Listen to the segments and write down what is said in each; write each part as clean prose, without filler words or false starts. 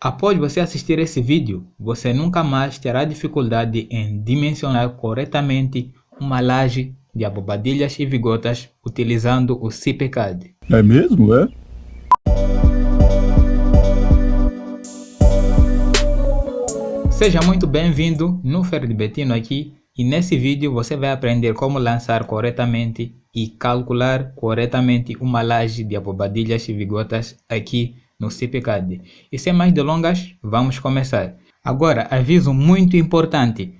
Após você assistir esse vídeo, você nunca mais terá dificuldade em dimensionar corretamente uma laje de abobadilhas e vigotas utilizando o CPCAD. É mesmo, é? Seja muito bem-vindo no Fred Bettino aqui, e nesse vídeo você vai aprender como lançar corretamente e calcular corretamente uma laje de abobadilhas e vigotas aqui no CPCAD. E sem mais delongas, vamos começar. Agora, aviso muito importante.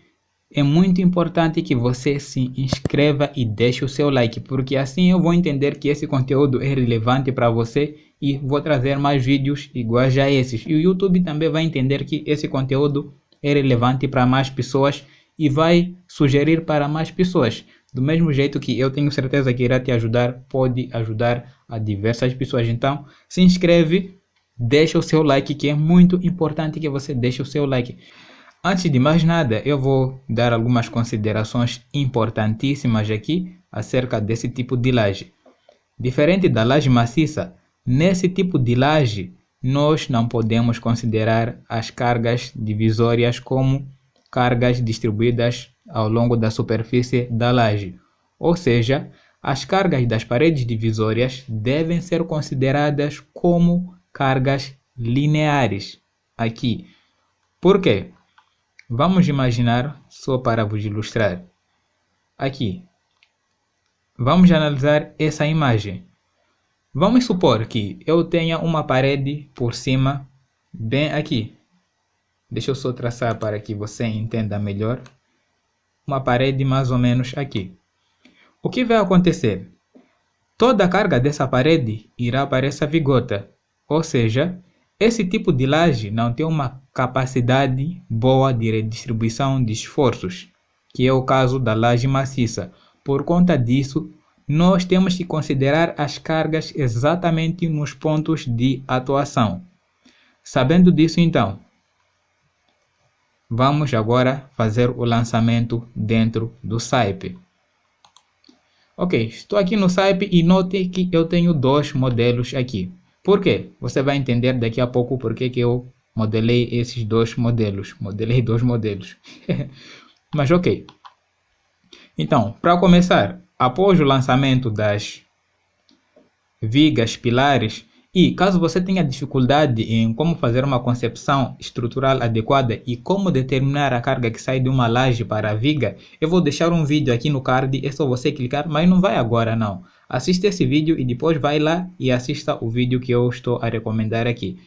É muito importante que você se inscreva e deixe o seu like, porque assim eu vou entender que esse conteúdo é relevante para você e vou trazer mais vídeos iguais a esses. E o YouTube também vai entender que esse conteúdo é relevante para mais pessoas e vai sugerir para mais pessoas. Do mesmo jeito que eu tenho certeza que irá te ajudar, pode ajudar a diversas pessoas. Então, se inscreve, deixa o seu like, que é muito importante que você deixe o seu like. Antes de mais nada, eu vou dar algumas considerações importantíssimas aqui acerca desse tipo de laje. Diferente da laje maciça, nesse tipo de laje, nós não podemos considerar as cargas divisórias como cargas distribuídas ao longo da superfície da laje. Ou seja, as cargas das paredes divisórias devem ser consideradas como cargas lineares aqui. Por quê? Vamos imaginar, só para vos ilustrar. Aqui, vamos analisar essa imagem. Vamos supor que eu tenha uma parede por cima, bem aqui. Deixa eu só traçar para que você entenda melhor. Uma parede mais ou menos aqui. O que vai acontecer? Toda a carga dessa parede irá para essa vigota. Ou seja, esse tipo de laje não tem uma capacidade boa de redistribuição de esforços, que é o caso da laje maciça. Por conta disso, nós temos que considerar as cargas exatamente nos pontos de atuação. Sabendo disso, então, vamos agora fazer o lançamento dentro do SAIP. Ok, estou aqui no SAIP e note que eu tenho dois modelos aqui. Por quê? Você vai entender daqui a pouco por que eu modelei esses dois modelos. Modelei dois modelos. Mas ok. Então, para começar, após o lançamento das vigas, pilares, e caso você tenha dificuldade em como fazer uma concepção estrutural adequada e como determinar a carga que sai de uma laje para a viga, eu vou deixar um vídeo aqui no card, é só você clicar, mas não vai agora não. Assista esse vídeo e depois vai lá e assista o vídeo que eu estou a recomendar aqui.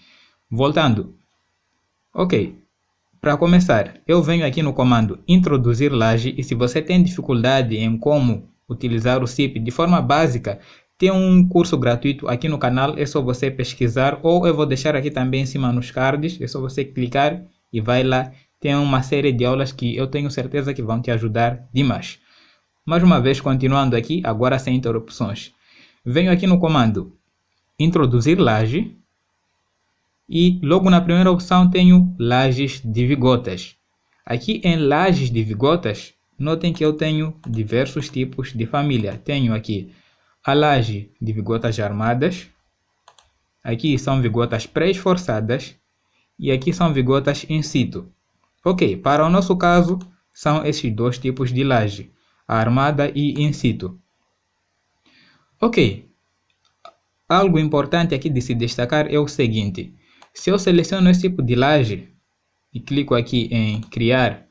Voltando. Ok. Para começar, eu venho aqui no comando introduzir laje e se você tem dificuldade em como utilizar o CIP de forma básica, tem um curso gratuito aqui no canal, é só você pesquisar ou eu vou deixar aqui também em cima nos cards, é só você clicar e vai lá. Tem uma série de aulas que eu tenho certeza que vão te ajudar demais. Mais uma vez, continuando aqui, agora sem interrupções. Venho aqui no comando introduzir laje e logo na primeira opção tenho lajes de vigotas. Aqui em lajes de vigotas, notem que eu tenho diversos tipos de família. Tenho aqui a laje de vigotas armadas, aqui são vigotas pré-esforçadas e aqui são vigotas in situ. Ok, para o nosso caso, são esses dois tipos de laje, a armada e in situ. Ok, algo importante aqui de se destacar é o seguinte, se eu seleciono esse tipo de laje e clico aqui em criar,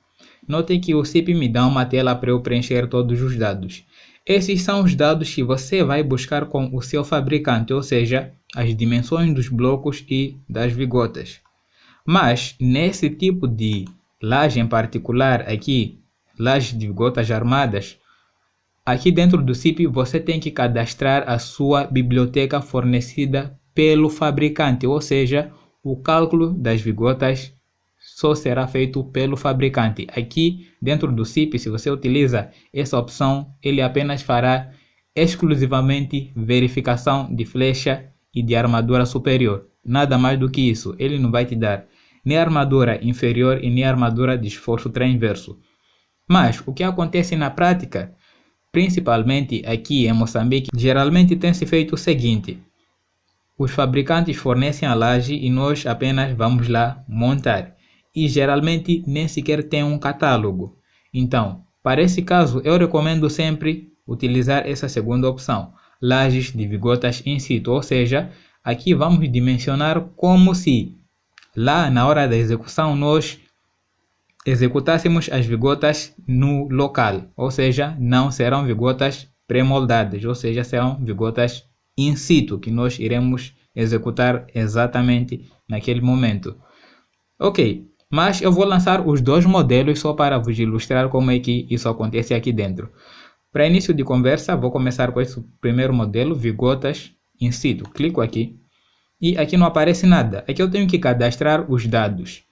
notem que o CIP me dá uma tela para eu preencher todos os dados. Esses são os dados que você vai buscar com o seu fabricante, ou seja, as dimensões dos blocos e das vigotas. Mas nesse tipo de laje em particular aqui, laje de vigotas armadas, aqui dentro do CIP você tem que cadastrar a sua biblioteca fornecida pelo fabricante, ou seja, o cálculo das vigotas só será feito pelo fabricante. Aqui dentro do CIP, se você utiliza essa opção, ele apenas fará exclusivamente verificação de flecha e de armadura superior. Nada mais do que isso. Ele não vai te dar nem armadura inferior e nem armadura de esforço transverso. Mas o que acontece na prática, principalmente aqui em Moçambique, geralmente tem se feito o seguinte. os fabricantes fornecem a laje e nós apenas vamos lá montar. E geralmente nem sequer tem um catálogo. Então, para esse caso, eu recomendo sempre utilizar essa segunda opção, lajes de vigotas in situ, ou seja, aqui vamos dimensionar como se lá na hora da execução nós executássemos as vigotas no local, ou seja, não serão vigotas pré-moldadas, ou seja, serão vigotas in situ, que nós iremos executar exatamente naquele momento. Ok, mas eu vou lançar os dois modelos só para vos ilustrar como é que isso acontece aqui dentro. Para início de conversa, vou começar com esse primeiro modelo, vigotas in situ. Clico aqui e aqui não aparece nada. Aqui eu tenho que cadastrar os dados.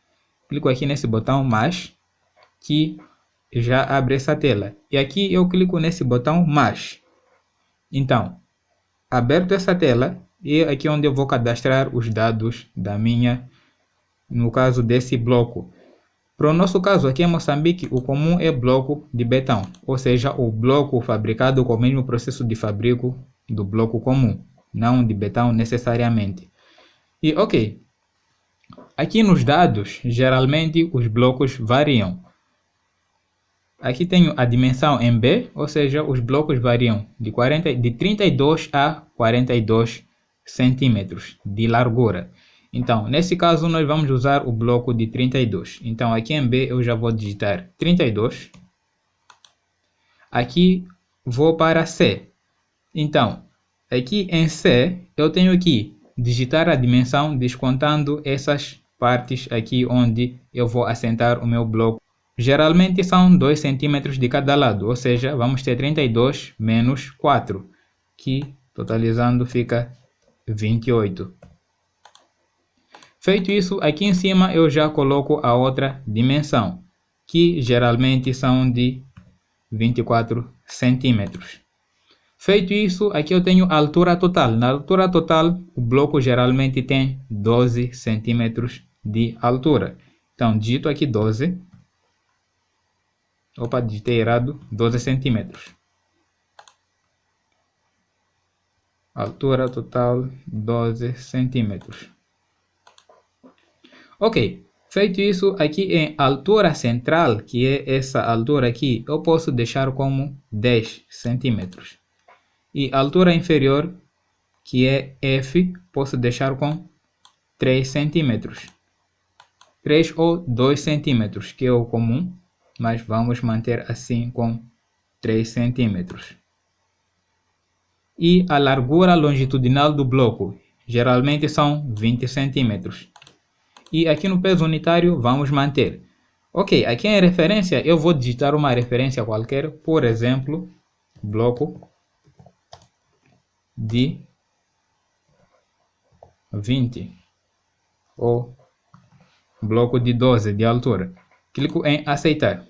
Clico aqui nesse botão mais, que já abre essa tela. E aqui eu clico nesse botão mais. Então, aberto essa tela, e aqui onde eu vou cadastrar os dados da minha, no caso desse bloco. Para o nosso caso aqui em Moçambique, o comum é bloco de betão, ou seja, o bloco fabricado com o mesmo processo de fabrico do bloco comum, não de betão necessariamente. E ok, aqui nos dados, geralmente os blocos variam. Aqui tenho a dimensão em B, ou seja, os blocos variam de 32 a 42 centímetros de largura. Então, nesse caso, nós vamos usar o bloco de 32. Então, aqui em B eu já vou digitar 32. Aqui vou para C. Então, aqui em C eu tenho que digitar a dimensão descontando essas partes aqui onde eu vou assentar o meu bloco. Geralmente são 2 centímetros de cada lado, ou seja, vamos ter 32 menos 4, que totalizando fica 28. Feito isso, aqui em cima eu já coloco a outra dimensão, que geralmente são de 24 centímetros. Feito isso, aqui eu tenho a altura total. Na altura total, o bloco geralmente tem 12 centímetros de altura. Então, digito aqui 12. Opa, digitei errado, 12 centímetros. Altura total, 12 centímetros. Ok, feito isso, aqui em altura central, que é essa altura aqui, eu posso deixar como 10 centímetros. E altura inferior, que é F, posso deixar com 3 centímetros. 3 ou 2 centímetros, que é o comum, mas vamos manter assim com 3 centímetros. E a largura longitudinal do bloco, geralmente são 20 centímetros. E aqui no peso unitário vamos manter. Ok, aqui em referência eu vou digitar uma referência qualquer, por exemplo, bloco de 20 ou bloco de 12 de altura. Clico em aceitar.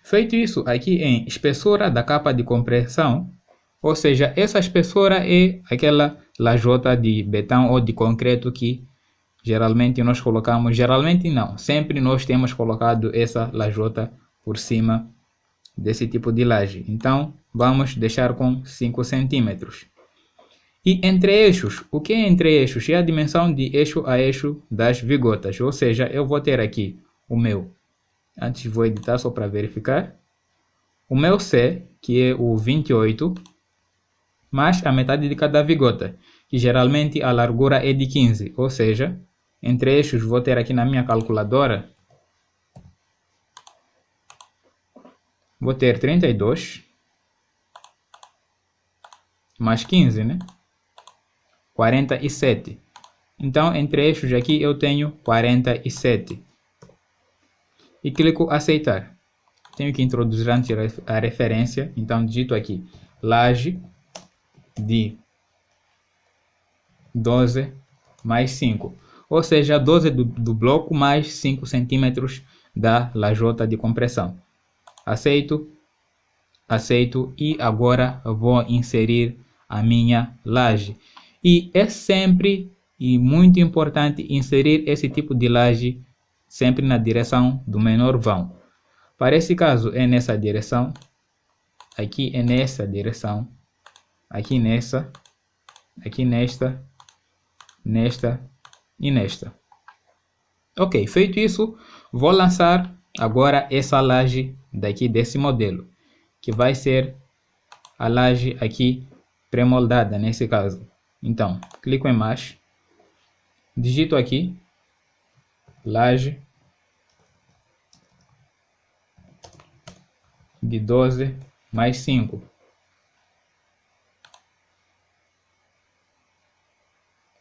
Feito isso, aqui em espessura da capa de compressão, ou seja, essa espessura é aquela lajota de betão ou de concreto que geralmente nós colocamos, geralmente não, sempre nós temos colocado essa lajota por cima desse tipo de laje. Então, vamos deixar com 5 centímetros. E entre eixos, o que é entre eixos? É a dimensão de eixo a eixo das vigotas, ou seja, eu vou ter aqui o meu, antes vou editar só para verificar, o meu C, que é o 28, mais a metade de cada vigota, que geralmente a largura é de 15, ou seja, entre eixos vou ter aqui na minha calculadora, vou ter 32, mais 15, né? 47. Então, entre eixos aqui eu tenho 47. E clico aceitar. Tenho que introduzir antes a referência, então digito aqui, laje de 12 mais 5. Ou seja, 12 do bloco mais 5 centímetros da lajota de compressão. Aceito, aceito e agora vou inserir a minha laje. E é sempre e muito importante inserir esse tipo de laje sempre na direção do menor vão. Para esse caso é nessa direção, aqui é nessa direção, aqui nessa, aqui nesta nesta e nesta. Ok, feito isso, vou lançar agora essa laje daqui desse modelo, que vai ser a laje aqui pré-moldada nesse caso. Então, clico em mais, digito aqui, laje de 12 mais 5.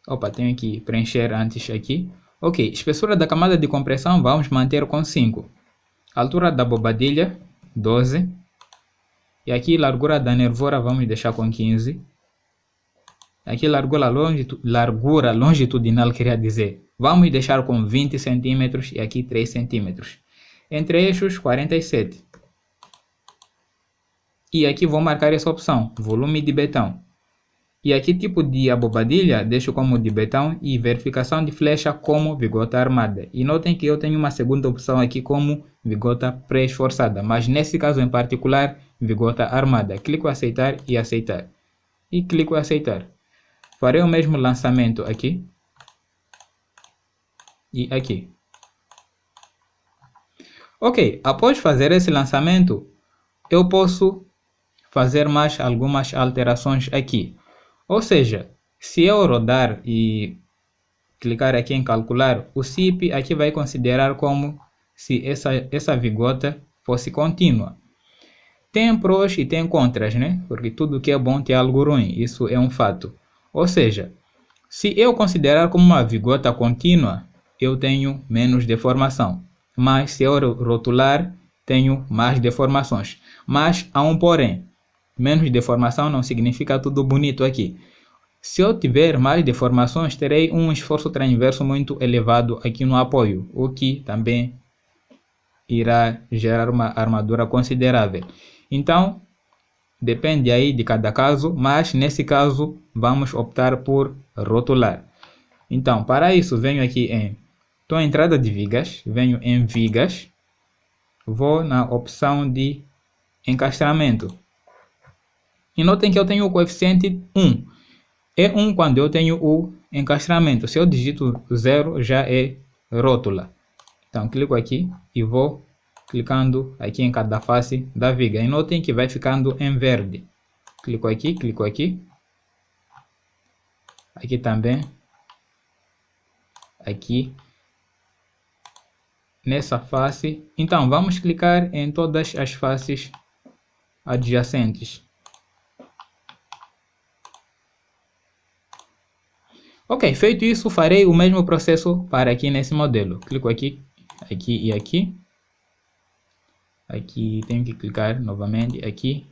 Opa, tenho que preencher antes aqui. Ok, espessura da camada de compressão vamos manter com 5. Altura da bobadilha, 12. E aqui largura da nervura vamos deixar com 15. Aqui largura longitudinal, queria dizer, vamos deixar com 20 centímetros e aqui 3 centímetros. Entre eixos, 47. E aqui vou marcar essa opção, volume de betão. E aqui tipo de abobadilha deixo como de betão e verificação de flecha como vigota armada. E notem que eu tenho uma segunda opção aqui como vigota pré-esforçada, mas nesse caso em particular, vigota armada. Clico em aceitar e aceitar. E clico em aceitar. Farei o mesmo lançamento aqui e aqui. Ok, após fazer esse lançamento, eu posso fazer mais algumas alterações aqui. Ou seja, se eu rodar e clicar aqui em calcular, o CIP aqui vai considerar como se essa vigota fosse contínua. Tem prós e tem contras, né? Porque tudo que é bom tem algo ruim, isso é um fato. Ou seja, se eu considerar como uma vigota contínua, eu tenho menos deformação. Mas se eu rotular, tenho mais deformações. Mas há um porém. Menos deformação não significa tudo bonito aqui. Se eu tiver mais deformações, terei um esforço transverso muito elevado aqui no apoio, o que também irá gerar uma armadura considerável. Então, depende aí de cada caso, mas nesse caso vamos optar por rotular. Então, para isso, venho aqui em entrada de vigas, venho em vigas, vou na opção de encastramento. E notem que eu tenho o coeficiente 1. É 1 quando eu tenho o encastramento. Se eu digito 0, já é rótula. Então, clico aqui e vou clicando aqui em cada face da viga. E notem que vai ficando em verde. Clico aqui, clico aqui. Aqui também. Aqui. Nessa face. Então, vamos clicar em todas as faces adjacentes. Ok, feito isso, farei o mesmo processo para aqui nesse modelo. Clico aqui, aqui e aqui. Aqui tenho que clicar novamente aqui.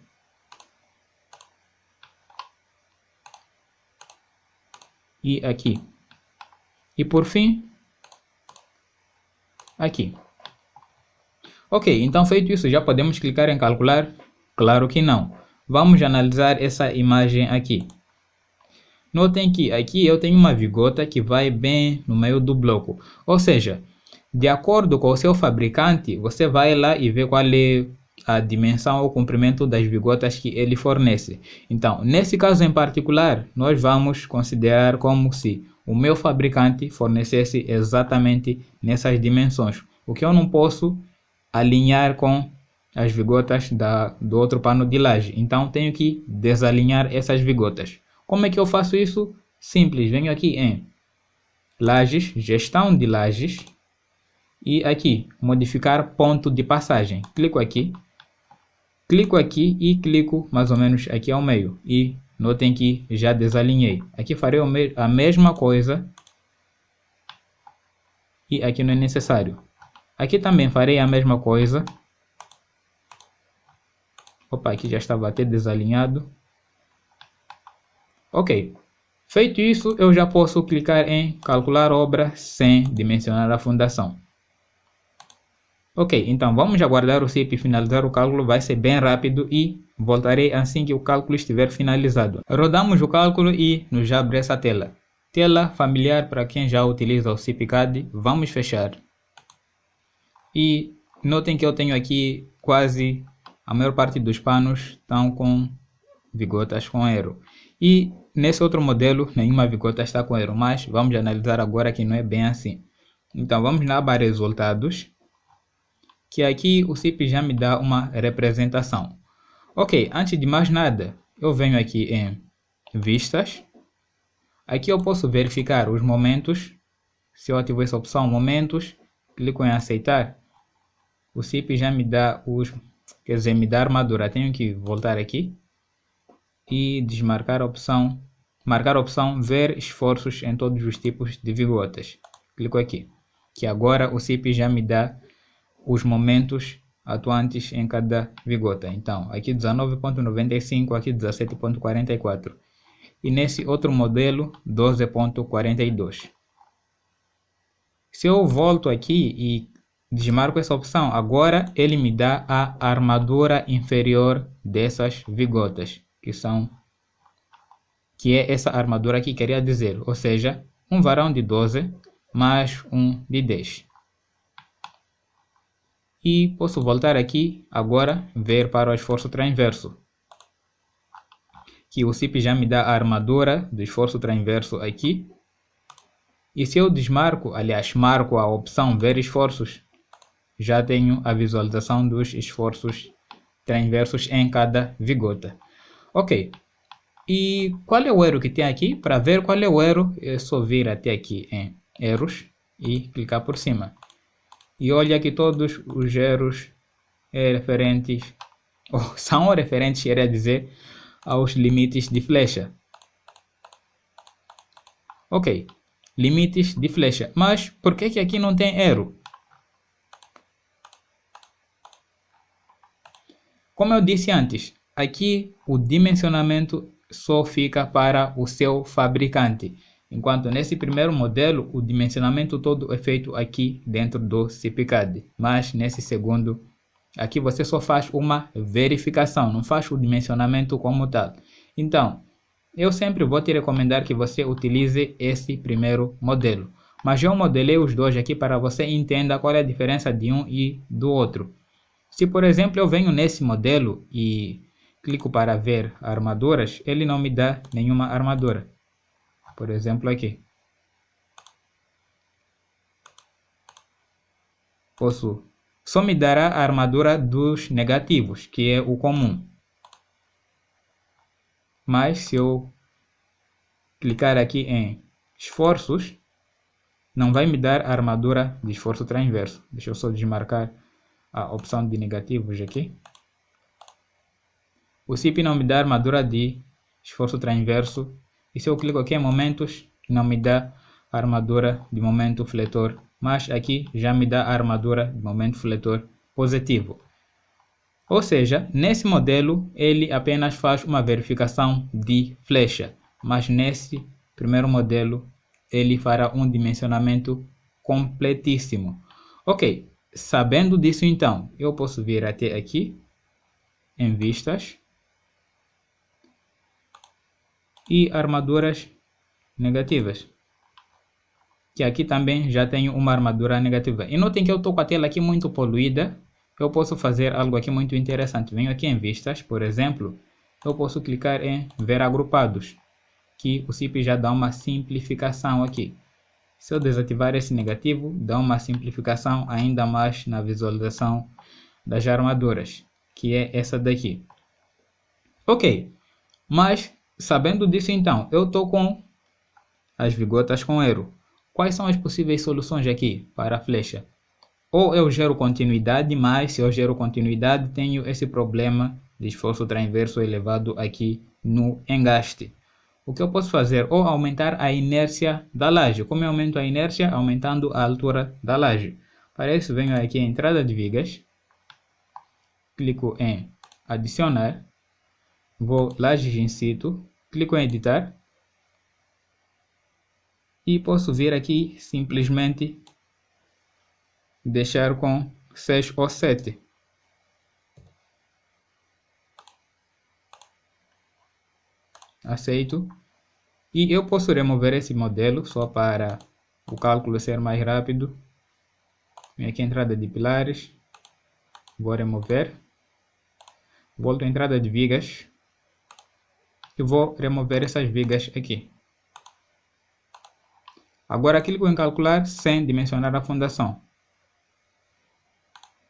E aqui. E por fim, aqui. Ok, então feito isso, já podemos clicar em calcular? Claro que não. Vamos analisar essa imagem aqui. Notem que aqui eu tenho uma vigota que vai bem no meio do bloco. Ou seja, de acordo com o seu fabricante, você vai lá e vê qual é a dimensão ou comprimento das vigotas que ele fornece. Então, nesse caso em particular, nós vamos considerar como se o meu fabricante fornecesse exatamente nessas dimensões. O que eu não posso alinhar com as vigotas do outro pano de laje. Então, tenho que desalinhar essas vigotas. Como é que eu faço isso? Simples, venho aqui em lajes, gestão de lajes e aqui, modificar ponto de passagem. Clico aqui e clico mais ou menos aqui ao meio e notem que já desalinhei. Aqui farei a mesma coisa e aqui não é necessário. Aqui também farei a mesma coisa. Opa, aqui já estava até desalinhado. Ok, feito isso, eu já posso clicar em calcular obra sem dimensionar a fundação. Ok, então vamos aguardar o CIP finalizar o cálculo, vai ser bem rápido e voltarei assim que o cálculo estiver finalizado. Rodamos o cálculo e nos abre essa tela. Tela familiar para quem já utiliza o CIP-CAD, vamos fechar. E notem que eu tenho aqui quase a maior parte dos panos estão com vigotas com aero. E nesse outro modelo, nenhuma vigota está com erro, mas vamos analisar agora que não é bem assim. Então, vamos na aba resultados, que aqui o CIP já me dá uma representação. Ok, antes de mais nada, eu venho aqui em vistas. Aqui eu posso verificar os momentos. Se eu ativo essa opção momentos, clico em aceitar, o CIP já me dá me dá a armadura. Tenho que voltar aqui e desmarcar a opção, marcar a opção ver esforços em todos os tipos de vigotas. Clico aqui, que agora o CIP já me dá os momentos atuantes em cada vigota. Então, aqui 19.95, aqui 17.44. E nesse outro modelo, 12.42. Se eu volto aqui e desmarco essa opção, agora ele me dá a armadura inferior dessas vigotas, que é essa armadura que queria dizer, ou seja, um varão de 12 mais um de 10. E posso voltar aqui agora, ver para o esforço transverso, que o CIP já me dá a armadura do esforço transverso aqui. E se eu desmarco, aliás, marco a opção ver esforços, já tenho a visualização dos esforços transversos em cada vigota. Ok. E qual é o erro que tem aqui? Para ver qual é o erro, é só vir até aqui em erros e clicar por cima. E olha que todos os erros referentes, são referentes, queria dizer, aos limites de flecha. Ok, limites de flecha. Mas por que aqui não tem erro? Como eu disse antes, aqui o dimensionamento só fica para o seu fabricante. Enquanto nesse primeiro modelo, o dimensionamento todo é feito aqui dentro do CIPCAD. Mas nesse segundo, aqui você só faz uma verificação, não faz o dimensionamento como tal. Então, eu sempre vou te recomendar que você utilize esse primeiro modelo. Mas eu modelei os dois aqui para você entenda qual é a diferença de um e do outro. Se, por exemplo, eu venho nesse modelo e clico para ver armaduras, ele não me dá nenhuma armadura. Por exemplo, aqui. Só me dará a armadura dos negativos, que é o comum. Mas se eu clicar aqui em esforços, não vai me dar a armadura de esforço transverso. Deixa eu só desmarcar a opção de negativos aqui. O CIP não me dá armadura de esforço transverso. E se eu clico aqui em momentos, não me dá a armadura de momento fletor. Mas aqui já me dá a armadura de momento fletor positivo. Ou seja, nesse modelo, ele apenas faz uma verificação de flecha. Mas nesse primeiro modelo, ele fará um dimensionamento completíssimo. Ok, sabendo disso então, eu posso vir até aqui, em vistas, e armaduras negativas, que aqui também já tenho uma armadura negativa. E notem que eu estou com a tela aqui muito poluída. Eu posso fazer algo aqui muito interessante. Venho aqui em vistas, por exemplo, eu posso clicar em ver agrupados, que o CIP já dá uma simplificação aqui. Se eu desativar esse negativo, dá uma simplificação ainda mais na visualização das armaduras, que é essa daqui. Ok, mas sabendo disso então, eu estou com as vigotas com erro. Quais são as possíveis soluções aqui para a flecha? Ou eu gero continuidade, mas se eu gero continuidade, tenho esse problema de esforço transverso elevado aqui no engaste. O que eu posso fazer? Ou aumentar a inércia da laje. Como eu aumento a inércia? Aumentando a altura da laje. Para isso, venho aqui em entrada de vigas, clico em adicionar, vou lajes in situ, clico em editar e posso vir aqui simplesmente deixar com 6 ou 7. Aceito. E eu posso remover esse modelo só para o cálculo ser mais rápido. Venho aqui entrada de pilares, vou remover. Volto à entrada de vigas e vou remover essas vigas aqui. Agora clico em calcular sem dimensionar a fundação.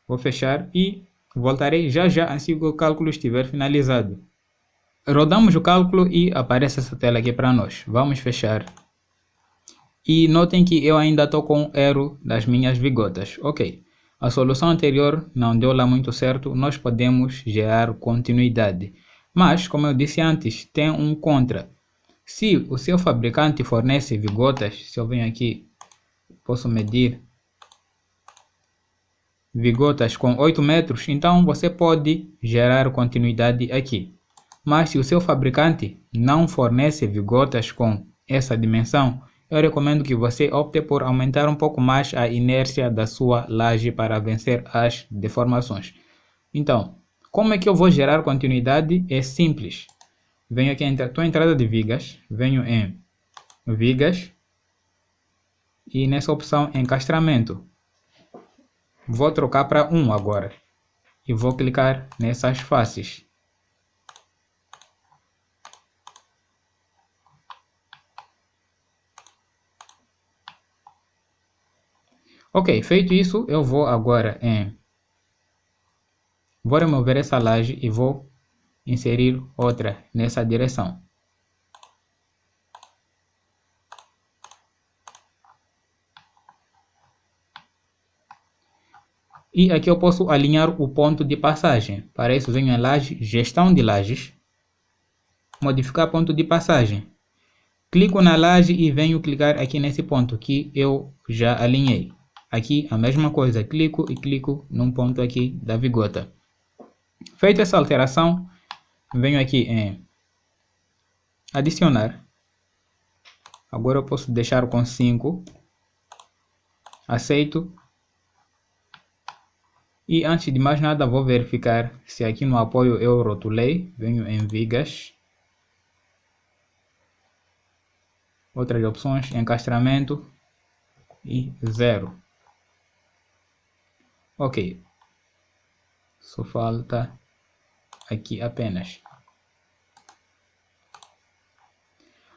Vou fechar e voltarei já assim que o cálculo estiver finalizado. Rodamos o cálculo e aparece essa tela aqui para nós. Vamos fechar. E notem que eu ainda estou com erro das minhas vigotas. Ok, a solução anterior não deu lá muito certo, nós podemos gerar continuidade. Mas, como eu disse antes, tem um contra. Se o seu fabricante fornece vigotas, se eu venho aqui, posso medir vigotas com 8 metros, então você pode gerar continuidade aqui. Mas se o seu fabricante não fornece vigotas com essa dimensão, eu recomendo que você opte por aumentar um pouco mais a inércia da sua laje para vencer as deformações. Então, como é que eu vou gerar continuidade? É simples. Venho aqui em tua entrada de vigas, venho em vigas e nessa opção encastramento. Vou trocar para 1 agora e vou clicar nessas faces. Ok, feito isso, eu vou agora vou remover essa laje e vou inserir outra nessa direção. E aqui eu posso alinhar o ponto de passagem. Para isso venho em laje, gestão de lajes, modificar ponto de passagem. Clico na laje e venho clicar aqui nesse ponto que eu já alinhei. Aqui a mesma coisa, clico e clico num ponto aqui da vigota. Feita essa alteração, venho aqui em adicionar. Agora eu posso deixar com 5. Aceito. E antes de mais nada vou verificar se aqui no apoio eu rotulei. Venho em vigas. Outras opções, encastramento e 0. Ok. Só falta aqui apenas.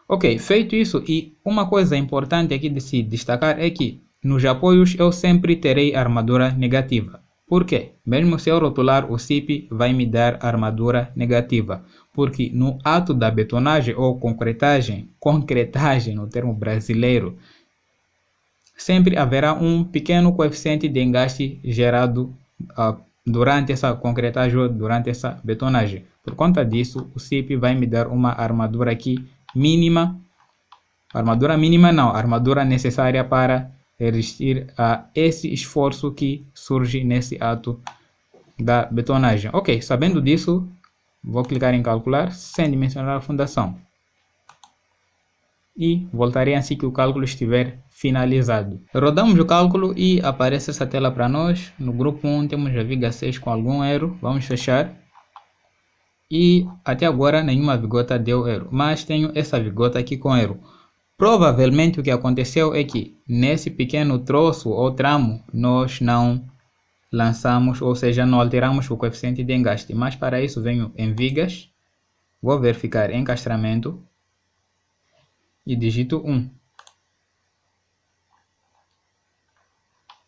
Ok, feito isso, e uma coisa importante aqui de se destacar é que nos apoios eu sempre terei armadura negativa. Por quê? Mesmo se eu rotular o CIP, vai me dar armadura negativa. Porque no ato da betonagem ou concretagem no termo brasileiro, sempre haverá um pequeno coeficiente de engaste gerado durante essa concretagem ou durante essa betonagem. Por conta disso, o CIP vai me dar uma armadura aqui mínima. Armadura mínima não, armadura necessária para resistir a esse esforço que surge nesse ato da betonagem. Ok, sabendo disso, vou clicar em calcular sem dimensionar a fundação. E voltarei assim que o cálculo estiver finalizado. Rodamos o cálculo e aparece essa tela para nós. No grupo 1 temos a viga 6 com algum erro. Vamos fechar. E até agora nenhuma vigota deu erro, mas tenho essa vigota aqui com erro. Provavelmente o que aconteceu é que nesse pequeno troço ou tramo nós não lançamos, ou seja, não alteramos o coeficiente de engaste. Mas para isso venho em vigas, vou verificar encastramento e digito 1.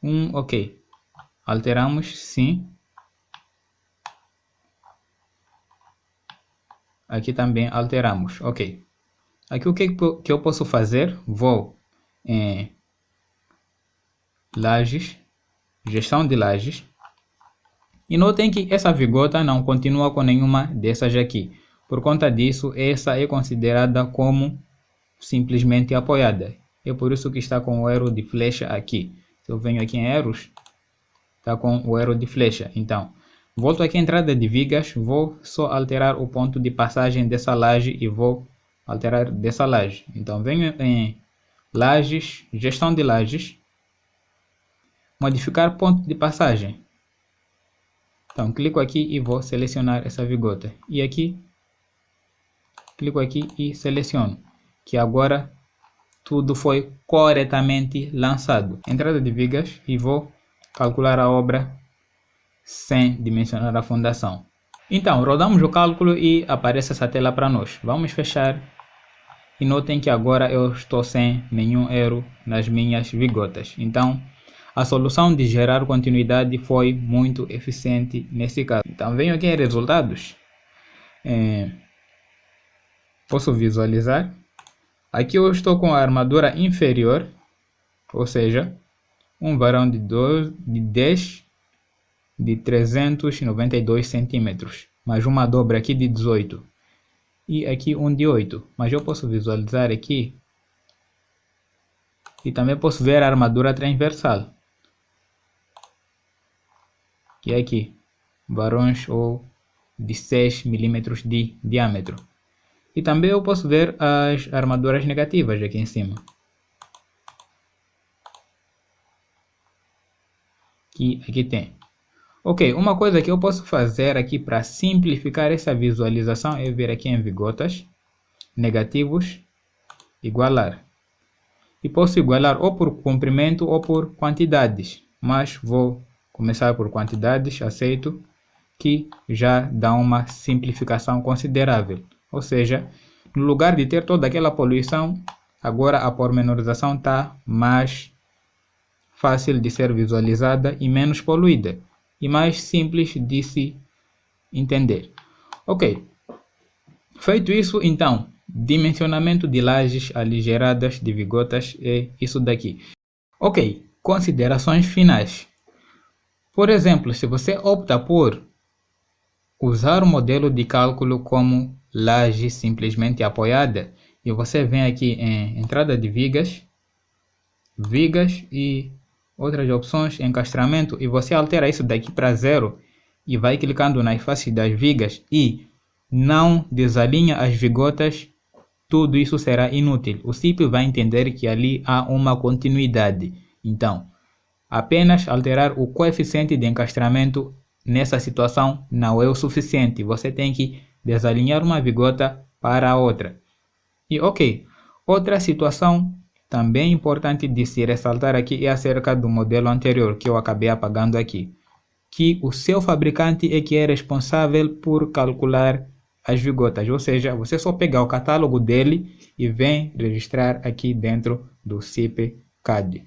1, ok. Alteramos, sim. Aqui também alteramos, ok. Aqui o que eu posso fazer? Vou em lajes, gestão de lajes. E notem que essa vigota não continua com nenhuma dessas aqui. Por conta disso, essa é considerada como simplesmente apoiada. É por isso que está com o erro de flecha aqui. Se eu venho aqui em erros, está com o erro de flecha. Então, volto aqui à entrada de vigas, vou só alterar o ponto de passagem dessa laje e vou alterar dessa laje. Então venho em lajes, gestão de lajes, modificar ponto de passagem. Então clico aqui e vou selecionar essa vigota. E aqui, clico aqui e seleciono. Que agora tudo foi corretamente lançado. Entrada de vigas e vou calcular a obra sem dimensionar a fundação. Então, rodamos o cálculo e aparece essa tela para nós. Vamos fechar. E notem que agora eu estou sem nenhum erro nas minhas vigotas. Então, a solução de gerar continuidade foi muito eficiente nesse caso. Então, venho aqui em resultados. Posso visualizar. Aqui eu estou com a armadura inferior, ou seja, um varão de 10 de 392 centímetros, mais uma dobra aqui de 18 e aqui um de 8, mas eu posso visualizar aqui e também posso ver a armadura transversal, que é aqui, varões ou de 6 milímetros de diâmetro. E também eu posso ver as armaduras negativas aqui em cima, que aqui tem. Ok, uma coisa que eu posso fazer aqui para simplificar essa visualização é vir aqui em vigotas, negativos, igualar. E posso igualar ou por comprimento ou por quantidades, mas vou começar por quantidades, aceito, que já dá uma simplificação considerável. Ou seja, no lugar de ter toda aquela poluição, agora a pormenorização está mais fácil de ser visualizada e menos poluída. E mais simples de se entender. Ok, feito isso, então, dimensionamento de lajes aligeradas de vigotas é isso daqui. Ok, considerações finais. Por exemplo, se você opta por usar o modelo de cálculo como laje simplesmente apoiada, e você vem aqui em entrada de vigas e outras opções, encastramento, e você altera isso daqui para 0 e vai clicando nas faces das vigas e não desalinha as vigotas, tudo isso será inútil. O CIP vai entender que ali há uma continuidade. Então, apenas alterar o coeficiente de encastramento nessa situação não é o suficiente. Você tem que desalinhar uma vigota para a outra. E ok, outra situação também importante de se ressaltar aqui é acerca do modelo anterior que eu acabei apagando aqui, que o seu fabricante é que é responsável por calcular as vigotas, ou seja, você só pegar o catálogo dele e vem registrar aqui dentro do CIP-CAD.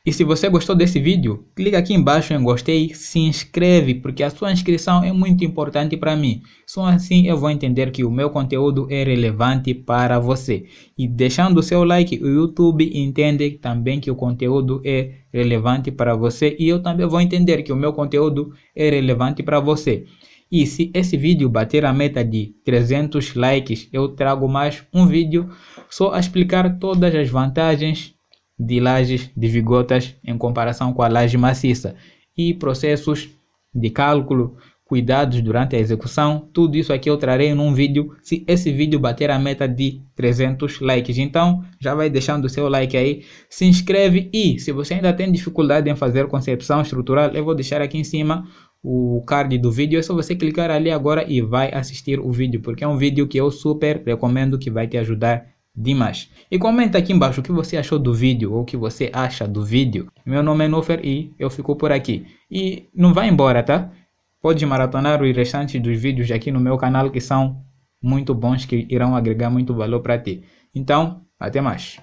E se você gostou desse vídeo, clica aqui embaixo em gostei, se inscreve, porque a sua inscrição é muito importante para mim. Só assim eu vou entender que o meu conteúdo é relevante para você. E deixando o seu like, o YouTube entende também que o conteúdo é relevante para você. E eu também vou entender que o meu conteúdo é relevante para você. E se esse vídeo bater a meta de 300 likes, eu trago mais um vídeo só a explicar todas as vantagens de lajes de vigotas em comparação com a laje maciça e processos de cálculo, cuidados durante a execução, tudo isso aqui eu trarei num vídeo se esse vídeo bater a meta de 300 likes. Então já vai deixando o seu like aí, se inscreve e se você ainda tem dificuldade em fazer concepção estrutural, eu vou deixar aqui em cima o card do vídeo, é só você clicar ali agora e vai assistir o vídeo, porque é um vídeo que eu super recomendo, que vai te ajudar demais. E comenta aqui embaixo o que você achou do vídeo ou o que você acha do vídeo. Meu nome é Nofer e eu fico por aqui. E não vai embora, tá? Pode maratonar os restantes dos vídeos aqui no meu canal que são muito bons, que irão agregar muito valor para ti. Então, até mais.